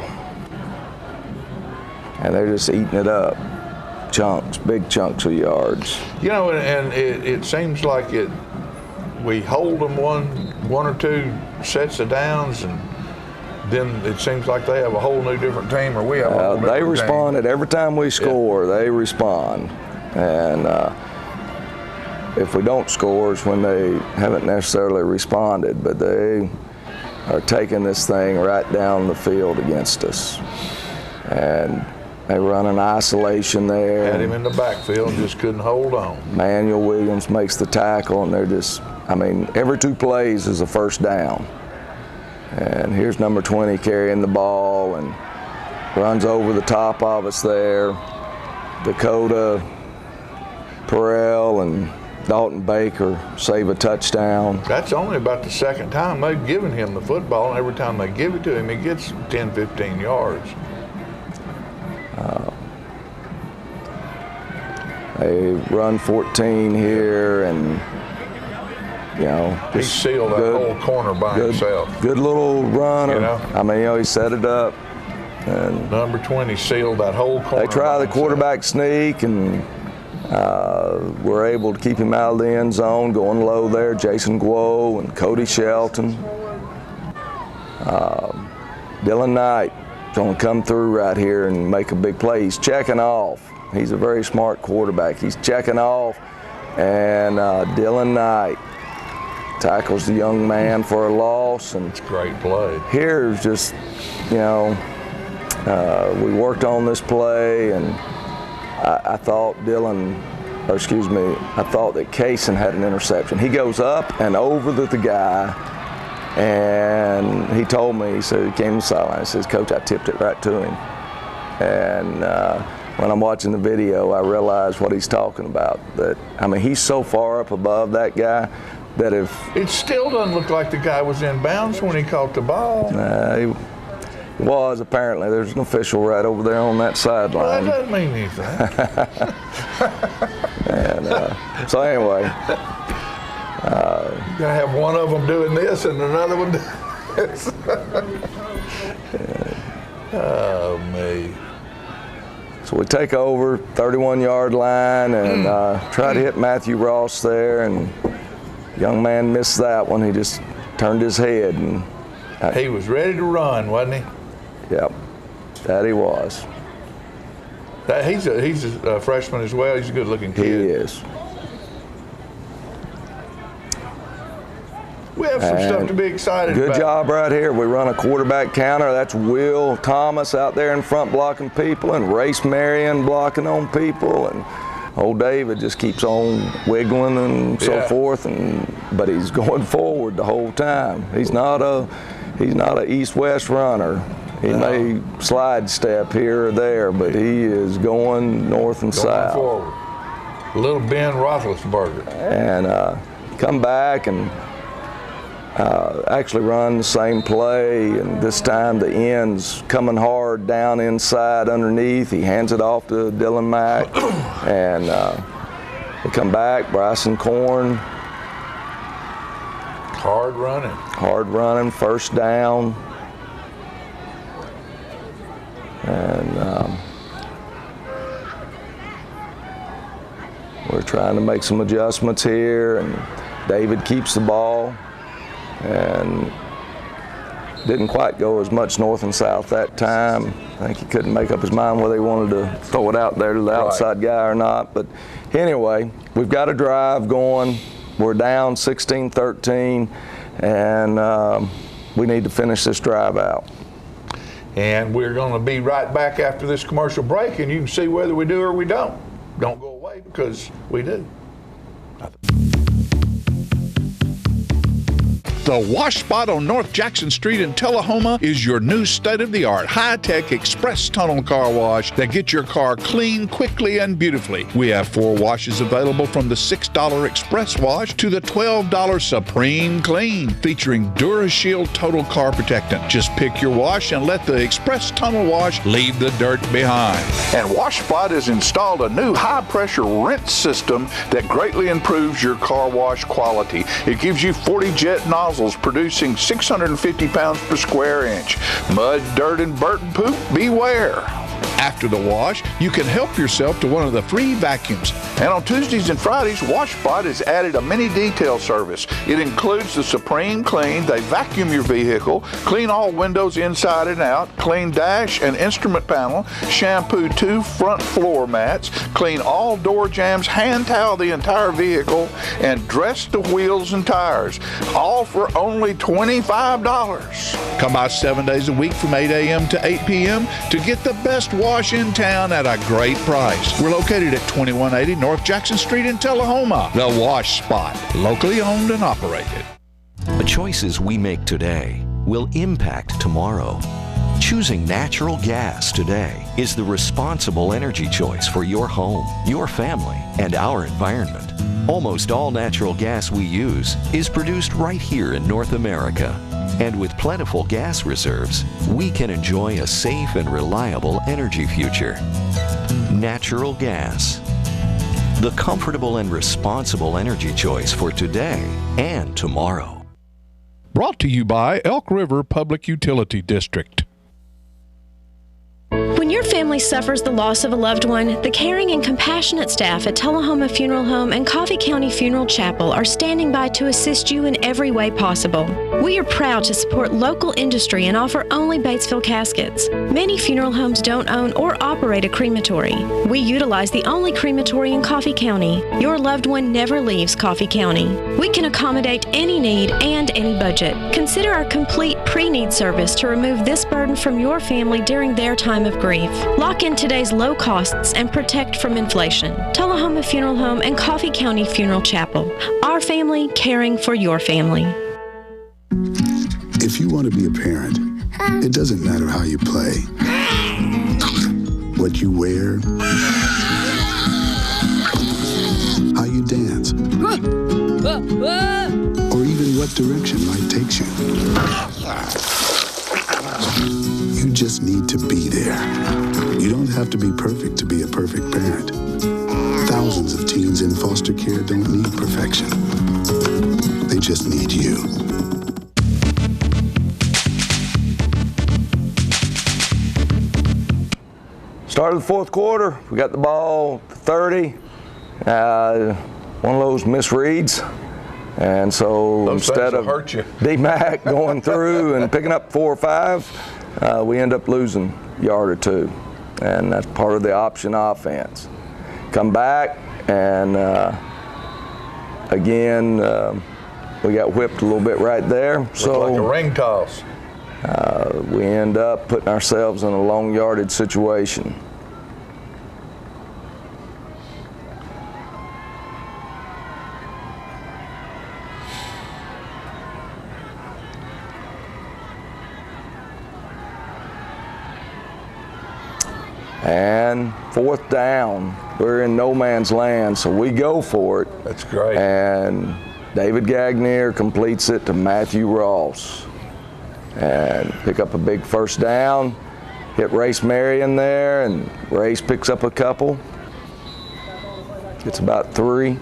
And they're just eating it up. big chunks of yards. You know, and it seems like we hold them one or two sets of downs, and then it seems like they have a whole new different team, or we have a whole different They team. responded every time we score. They respond, and if we don't score, it's when they haven't necessarily responded, but they are taking this thing right down the field against us. And they run an isolation there. Had him in the backfield and just couldn't hold on. Manuel Williams makes the tackle, and they're just, I mean, every 2 plays is a first down. And here's number 20 carrying the ball and runs over the top of us there. Dakota, Perrell, and Dalton Baker save a touchdown. That's only about the second time they've given him the football, and every time they give it to him, he gets 10, 15 yards. They run 14 here, and you know, He sealed that whole corner by himself. Good little runner. You know? I mean, you know, he set it up. And number 20 sealed that whole corner. They try the quarterback sneak, and we're able to keep him out of the end zone, going low there. Jason Guo and Cody Shelton. Dylan Knight going to come through right here and make a big play. He's checking off. He's a very smart quarterback. He's checking off, and Dylan Knight tackles the young man for a loss. And it's a great play. Here's just, you know, we worked on this play, and I thought I thought that Kaysen had an interception. He goes up and over the guy, and he told me, he said, he came to the sideline, he says, Coach, I tipped it right to him. And when I'm watching the video, I realize what he's talking about. That, I mean, he's so far up above that guy that if... It still doesn't look like the guy was in bounds when he caught the ball. He was, apparently. There's an official right over there on that sideline. Well, that doesn't mean anything. And so anyway. You gotta have one of them doing this and another one doing this. Oh, me. So we take over 31-yard line and try to hit Matthew Ross there, and young man missed that one. He just turned his head. And he was ready to run, wasn't he? Yep, that he was. He's a freshman as well. He's a good-looking kid. He is. We have some stuff to be excited about. Good job right here. We run a quarterback counter. That's Will Thomas out there in front blocking people, and Race Marion blocking on people, and old David just keeps on wiggling and so forth. But he's going forward the whole time. He's not a east-west runner. He may slide step here or there, but he is going north and south. Forward. Little Ben Roethlisberger. And come back and actually run the same play, and this time the end's coming hard down inside underneath. He hands it off to Dylan Mack, and they come back, Bryson Korn. Hard running, first down. And we're trying to make some adjustments here, and David keeps the ball and didn't quite go as much north and south that time. I think he couldn't make up his mind whether he wanted to throw it out there to the outside guy or not. But anyway, we've got a drive going. We're down 16-13, and we need to finish this drive out. And we're going to be right back after this commercial break, and you can see whether we do or we don't. Don't go away, because we do. The Wash Spot on North Jackson Street in Tullahoma is your new state-of-the-art, high-tech express tunnel car wash that gets your car clean quickly and beautifully. We have 4 washes available, from the $6 Express Wash to the $12 Supreme Clean, featuring DuraShield Total Car Protectant. Just pick your wash and let the Express Tunnel Wash leave the dirt behind. And Wash Spot has installed a new high-pressure rinse system that greatly improves your car wash quality. It gives you 40 jet nozzles producing 650 pounds per square inch. Mud, dirt, and burnt poop, beware. After the wash, you can help yourself to one of the free vacuums. And on Tuesdays and Fridays, WashSpot has added a mini detail service. It includes the Supreme Clean. They vacuum your vehicle, clean all windows inside and out, clean dash and instrument panel, shampoo 2 front floor mats, clean all door jambs, hand towel the entire vehicle, and dress the wheels and tires. All for only $25. Come by 7 days a week from 8 a.m. to 8 p.m. to get the best wash in town at a great price. We're located at 2180 North Jackson Street in Tullahoma. The Wash Spot, locally owned and operated. The choices we make today will impact tomorrow. Choosing natural gas today is the responsible energy choice for your home, your family, and our environment. Almost all natural gas we use is produced right here in North America. And with plentiful gas reserves, we can enjoy a safe and reliable energy future. Natural gas. The comfortable and responsible energy choice for today and tomorrow. Brought to you by Elk River Public Utility District. When your family suffers the loss of a loved one, the caring and compassionate staff at Tullahoma Funeral Home and Coffee County Funeral Chapel are standing by to assist you in every way possible. We are proud to support local industry and offer only Batesville caskets. Many funeral homes don't own or operate a crematory. We utilize the only crematory in Coffee County. Your loved one never leaves Coffee County. We can accommodate any need and any budget. Consider our complete pre-need service to remove this burden from your family during their time of grief. Lock in today's low costs and protect from inflation. Tullahoma Funeral Home and Coffee County Funeral Chapel. Our family caring for your family. If you want to be a parent, it doesn't matter how you play, what you wear, how you dance, or even what direction life takes you. You just need to be there. You don't have to be perfect to be a perfect parent. Thousands of teens in foster care don't need perfection. They just need you. Started the fourth quarter, we got the ball 30, one of those misreads, and so Those instead things will of hurt you. D-Mac going through and picking up 4 or 5, we end up losing a yard or 2, and that's part of the option offense. Come back, and again, we got whipped a little bit right there. Looked like a ring toss. We end up putting ourselves in a long yardage situation. And 4th down, we're in no man's land, so we go for it. That's great. And David Gagnier completes it to Matthew Ross. And pick up a big first down, hit Race Marion there, and Race picks up a couple. Gets about 3.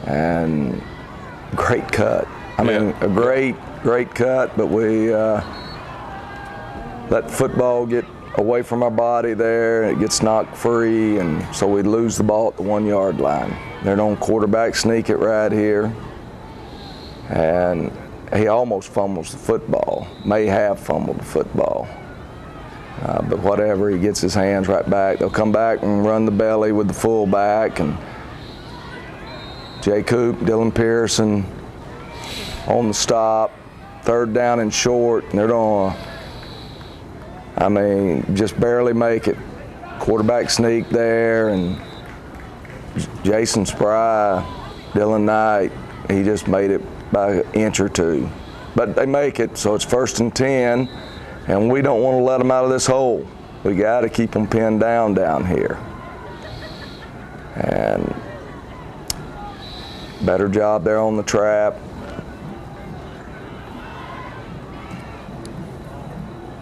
And great cut. I mean, a great cut, but we let football get away from our body there, and it gets knocked free, and so we lose the ball at the 1 yard line. They're on quarterback sneak it right here, and he almost fumbles the football, may have fumbled the football, but whatever, he gets his hands right back. They'll come back and run the belly with the fullback, and Jay Coop, Dylan Pearson on the stop, 3rd down and short, and they're going to, I mean, just barely make it. Quarterback sneak there, and Jason Spry, Dylan Knight, he just made it by an inch or 2. But they make it, so it's 1st and 10, and we don't want to let them out of this hole. We got to keep them pinned down here. And better job there on the trap.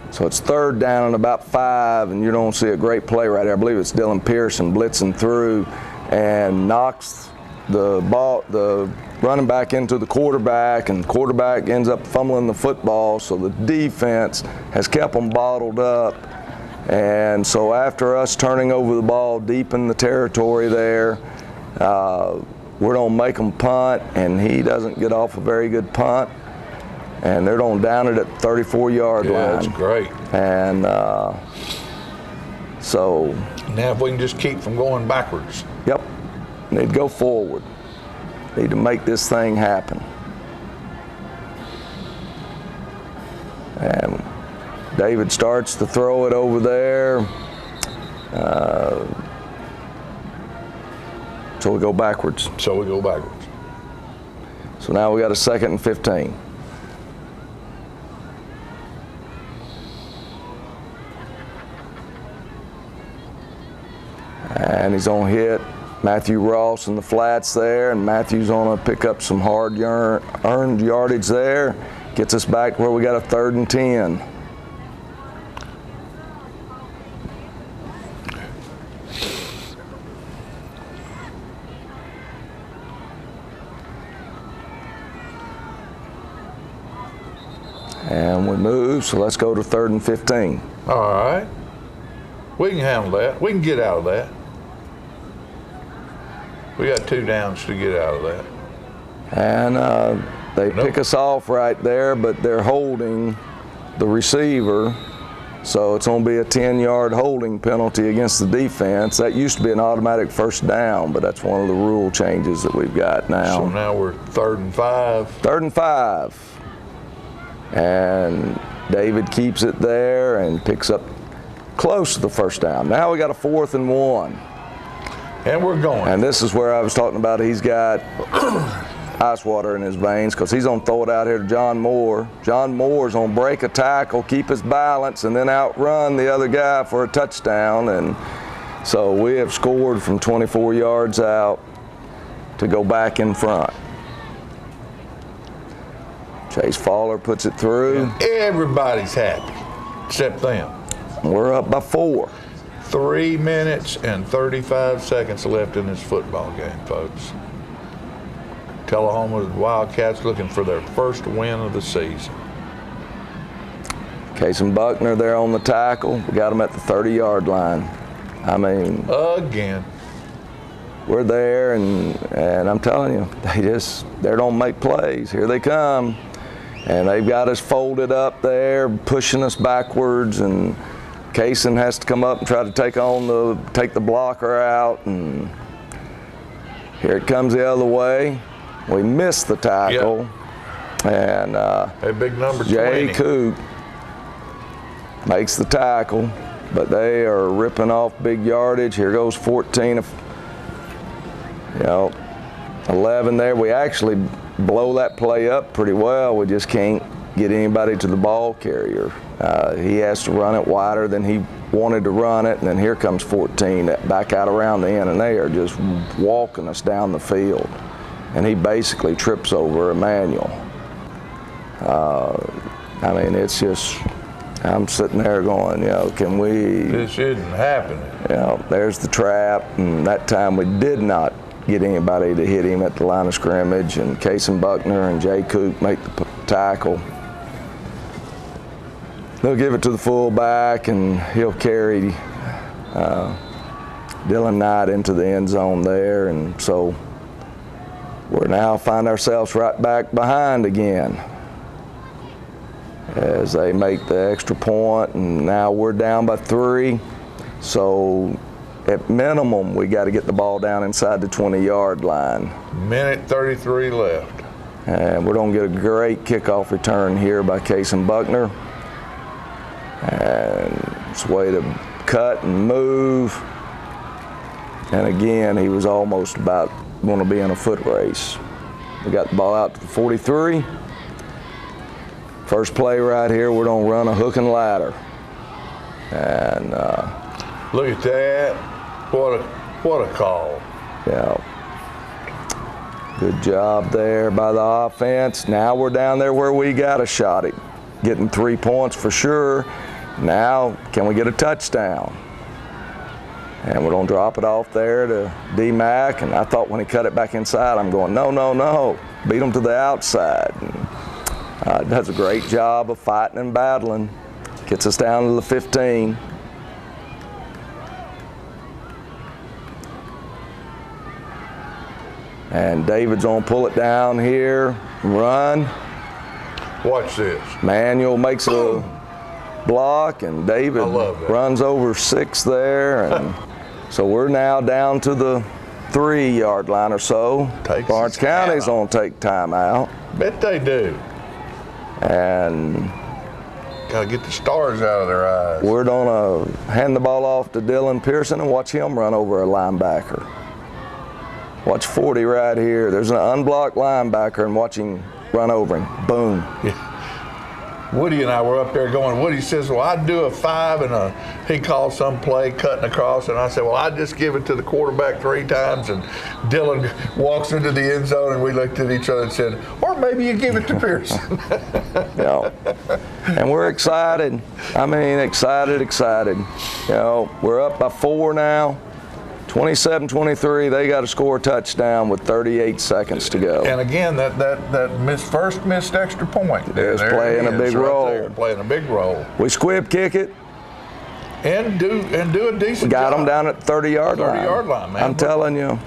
So it's 3rd down and about 5, and you don't see a great play right there. I believe it's Dylan Pearson blitzing through and knocks the running back into the quarterback, and the quarterback ends up fumbling the football, so the defense has kept them bottled up. And so after us turning over the ball deep in the territory there, we're going to make them punt, and he doesn't get off a very good punt, and they're going to down it at the 34-yard line. Yeah, that's great. And so now if we can just keep from going backwards. Yep. Need to go forward. Need to make this thing happen. And David starts to throw it over there. So we go backwards. So now we got a 2nd and 15. And he's on hit Matthew Ross in the flats there, and Matthew's on to pick up some hard earned yardage there. Gets us back where we got a 3rd and 10. And we move, so let's go to 3rd and 15. All right. We can handle that. We can get out of that. We got 2 downs to get out of that. And they pick us off right there, but they're holding the receiver. So it's going to be a 10-yard holding penalty against the defense. That used to be an automatic 1st down, but that's one of the rule changes that we've got now. So now we're 3rd and 5. 3rd and 5. And David keeps it there and picks up close to the 1st down. Now we got a 4th and 1. And we're going. And this is where I was talking about he's got ice water in his veins, because he's going to throw it out here to John Moore. John Moore's going to break a tackle, keep his balance, and then outrun the other guy for a touchdown. And so we have scored from 24 yards out to go back in front. Chase Fowler puts it through. And everybody's happy, except them. We're up by 4. 3 minutes and 35 seconds left in this football game, folks. Tullahoma Wildcats looking for their 1st win of the season. Case and Buckner there on the tackle. We got them at the 30-yard line. I mean, again. We're there, and I'm telling you, they don't make plays. Here they come. And they've got us folded up there, pushing us backwards, and Kaysen has to come up and try to take the blocker out, and here it comes the other way. We missed the tackle, and a big number Jay 20. Coop makes the tackle, but they are ripping off big yardage. Here goes 14, 11 there. We actually blow that play up pretty well. We just can't get anybody to the ball carrier. He has to run it wider than he wanted to run it, and then here comes 14 back out around the end, and they are just walking us down the field. And he basically trips over Emmanuel. I mean, it's just, I'm sitting there going, can we? This isn't happening. There's the trap, and that time we did not get anybody to hit him at the line of scrimmage, and Kaysen Buckner and Jay Coop make the tackle. They'll give it to the fullback, and he'll carry Dylan Knight into the end zone there, and so we're now find ourselves right back behind again as they make the extra point, and now we're down by 3. So at minimum, we got to get the ball down inside the 20-yard line. Minute 33 left. And we're going to get a great kickoff return here by Kaysen Buckner. And it's a way to cut and move. And again, he was almost about going to be in a foot race. We got the ball out to the 43. First play right here, we're going to run a hook and ladder. And look at that. What a call. Yeah. Good job there by the offense. Now we're down there where we got a shot at getting 3 points for sure. Now, can we get a touchdown? And we're going to drop it off there to D-Mac. And I thought when he cut it back inside, I'm going, no, no, no. Beat him to the outside. And, does a great job of fighting and battling. Gets us down to the 15. And David's going to pull it down here, run. Watch this. Manuel makes a block, and David runs over 6 there. And so we're now down to the 3-yard line or so. Lawrence County's going to take timeout. Bet they do. And got to get the stars out of their eyes. We're going to hand the ball off to Dylan Pearson and watch him run over a linebacker. Watch 40 right here. There's an unblocked linebacker, and watch him run over him. Boom. Yeah. Woody and I were up there going, Woody says, well, I'd do a 5 and he called some play cutting across, and I said, well, I'd just give it to the quarterback 3 times, and Dylan walks into the end zone, and we looked at each other and said, or maybe you give it to Pearson. Yeah. And we're excited. I mean, excited. You know, we're up by 4 now. 27-23, they got to score a touchdown with 38 seconds to go. And again, that first missed extra point. There's playing a big role. Playing a big role. We squib kick it. And do a decent We got job. them down at 30-yard line. 30-yard line, man. I'm telling you,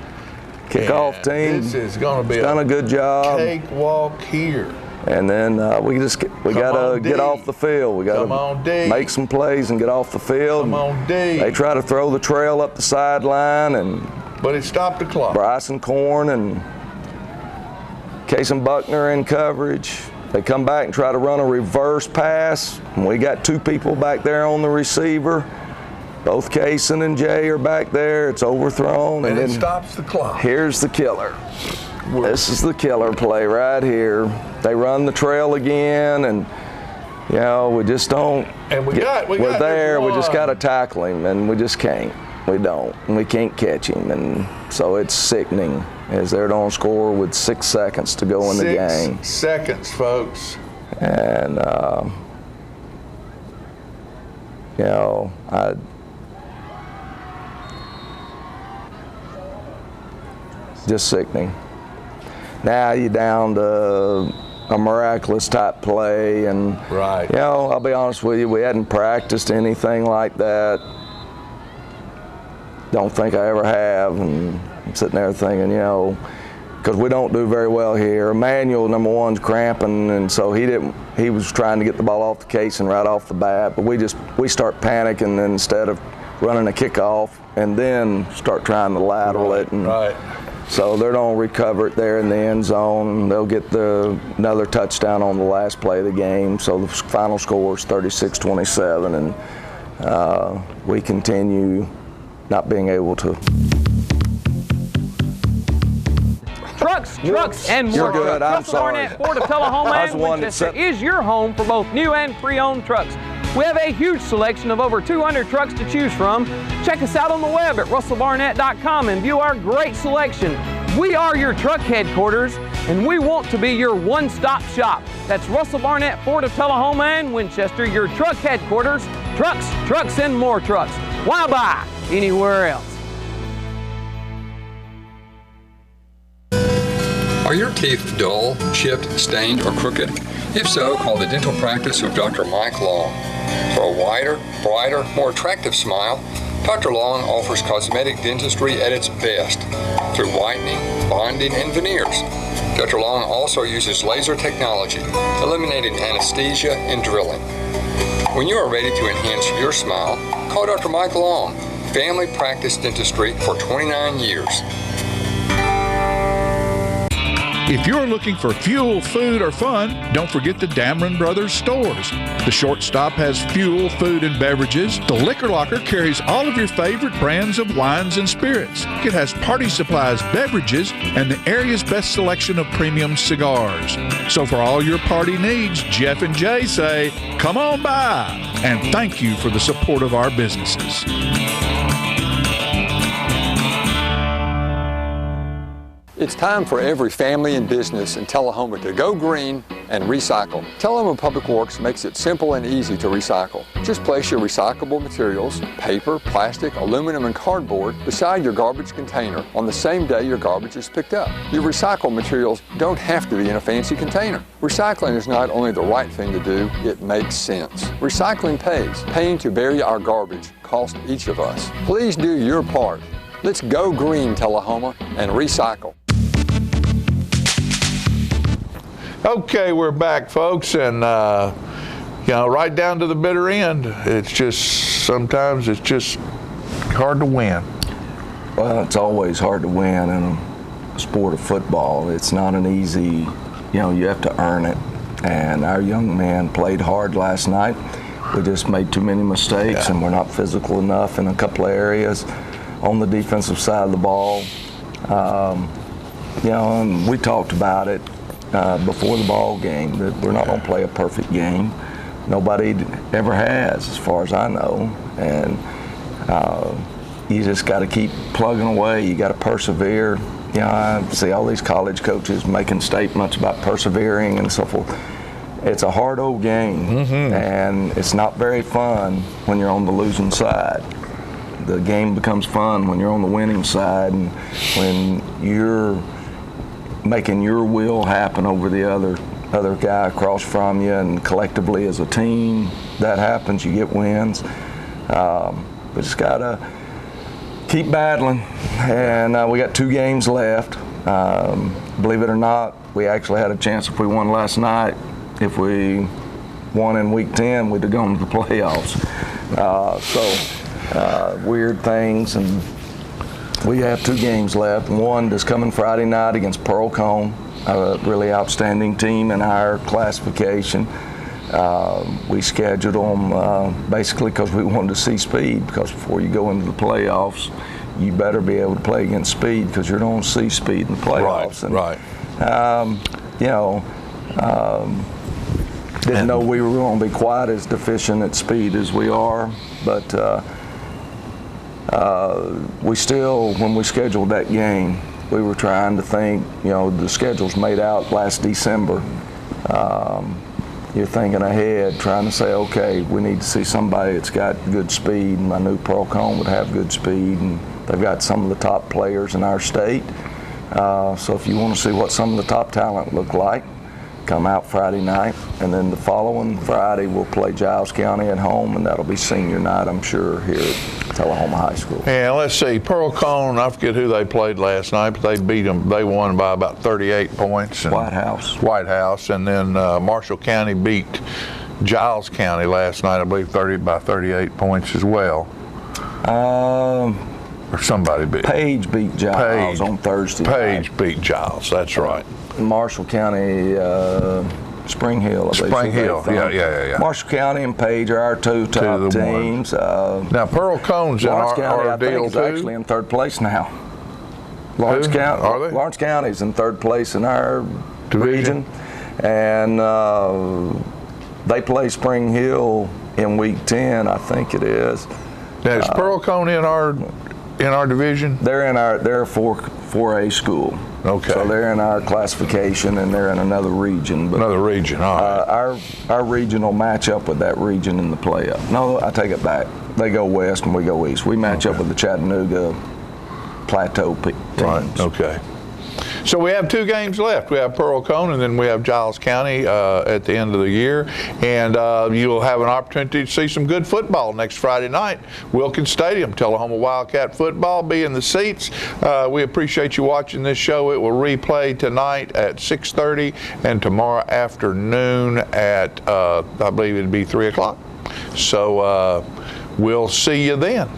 kickoff team. This is going to be done a good job. Cakewalk here. And then we got to get off the field. We got to make some plays and get off the field. Come on, D. They try to throw the trail up the sideline, but it stopped the clock. Bryson Korn and Casey Buckner in coverage. They come back and try to run a reverse pass. And we got 2 people back there on the receiver. Both Kaysen and Jay are back there. It's overthrown. And it then stops the clock. Here's the killer. This is the killer play right here. They run the trail again, and you know, we just don't. And we're there. We just got to tackle him, and we just can't. We don't, and we can't catch him, and so it's sickening as they're on score with 6 seconds to go in the game. 6 seconds, folks. And you know, just sickening. Now you're down to a miraculous type play, and you know, I'll be honest with you, we hadn't practiced anything like that. Don't think I ever have, and I'm sitting there thinking, you know, because we don't do very well here. Emmanuel, number 1's cramping, and so he was trying to get the ball off the case and right off the bat, but we start panicking instead of running a kickoff and then start trying to lateral it. And so they're going to recover it there in the end zone. They'll get another touchdown on the last play of the game. So the final score is 36-27, and we continue not being able to. Trucks, and more. You're good. I'm Russell sorry. Barnett Ford of Tullahoma and Winchester is your home for both new and pre-owned trucks. We have a huge selection of over 200 trucks to choose from. Check us out on the web at russellbarnett.com and view our great selection. We are your truck headquarters, and we want to be your one-stop shop. That's Russell Barnett Ford of Tullahoma and Winchester, your truck headquarters. Trucks, and more trucks. Why buy anywhere else? Are your teeth dull, chipped, stained, or crooked? If so, call the dental practice of Dr. Mike Long. For a wider, brighter, more attractive smile, Dr. Long offers cosmetic dentistry at its best through whitening, bonding, and veneers. Dr. Long also uses laser technology, eliminating anesthesia and drilling. When you are ready to enhance your smile, call Dr. Mike Long, family practice dentistry for 29 years. If you're looking for fuel, food, or fun, don't forget the Dameron Brothers stores. The Shortstop has fuel, food, and beverages. The Liquor Locker carries all of your favorite brands of wines and spirits. It has party supplies, beverages, and the area's best selection of premium cigars. So for all your party needs, Jeff and Jay say, come on by, and thank you for the support of our businesses. It's time for every family and business in Tullahoma to go green and recycle. Tullahoma Public Works makes it simple and easy to recycle. Just place your recyclable materials, paper, plastic, aluminum, and cardboard beside your garbage container on the same day your garbage is picked up. Your recycled materials don't have to be in a fancy container. Recycling is not only the right thing to do, it makes sense. Recycling pays. Paying to bury our garbage costs each of us. Please do your part. Let's go green, Tullahoma, and recycle. Okay, we're back, folks, and right down to the bitter end. It's just sometimes it's just hard to win. Well, it's always hard to win in a sport of football. It's not an easy, you have to earn it. And our young man played hard last night. We just made too many mistakes, and we're not physical enough in a couple of areas on the defensive side of the ball. And we talked about it before the ball game, that we're not going to play a perfect game. Nobody ever has, as far as I know. And you just got to keep plugging away. You got to persevere. I see all these college coaches making statements about persevering and so forth. It's a hard old game, and it's not very fun when you're on the losing side. The game becomes fun when you're on the winning side, and when you're making your will happen over the other guy across from you, and collectively as a team, that happens, you get wins. But just gotta keep battling, and we got 2 games left. Believe it or not, we actually had a chance if we won last night. If we won in week 10, we'd have gone to the playoffs. Weird things, and we have 2 games left. One this coming Friday night against Pearl-Cohn, a really outstanding team in our classification. We scheduled them basically because we wanted to see speed, because before you go into the playoffs, you better be able to play against speed, because you're going to see speed in the playoffs. Didn't know we were going to be quite as deficient at speed as we are, but we still, when we scheduled that game, we were trying to think, the schedule's made out last December. You're thinking ahead, trying to say, okay, we need to see somebody that's got good speed, and I knew Pearl-Cohn would have good speed, and they've got some of the top players in our state. So if you want to see what some of the top talent look like, come out Friday night, and then the following Friday we'll play Giles County at home, and that'll be senior night, I'm sure, here at Tullahoma High School. Yeah, let's see, Pearl-Cohn, I forget who they played last night, but they beat them. They won by about 38 points. And White House, and then Marshall County beat Giles County last night, I believe, by 38 points as well. Or somebody beat. Page beat Giles on Thursday night. Beat Giles, that's right. Marshall County, Spring Hill, I believe. Spring Hill, yeah. Marshall County and Page are our 2 top teams. Now Pearl-Cohn's in our deal too. Is actually in 3rd place now. Lawrence County, are they? Lawrence County's in 3rd place in our division, and they play Spring Hill in week 10, I think it is. Now is Pearl-Cohn in our division? They're a 4A school. Okay. So they're in our classification, and they're in another region. But, another region, all right. Our region will match up with that region in the playoff. No, I take it back. They go west and we go east. We match up with the Chattanooga Plateau teams. Right, okay. So we have 2 games left. We have Pearl-Cohn, and then we have Giles County at the end of the year. And you'll have an opportunity to see some good football next Friday night. Wilkins Stadium, Tullahoma Wildcat football, be in the seats. We appreciate you watching this show. It will replay tonight at 6:30 and tomorrow afternoon at, I believe it'd be 3 o'clock. So we'll see you then.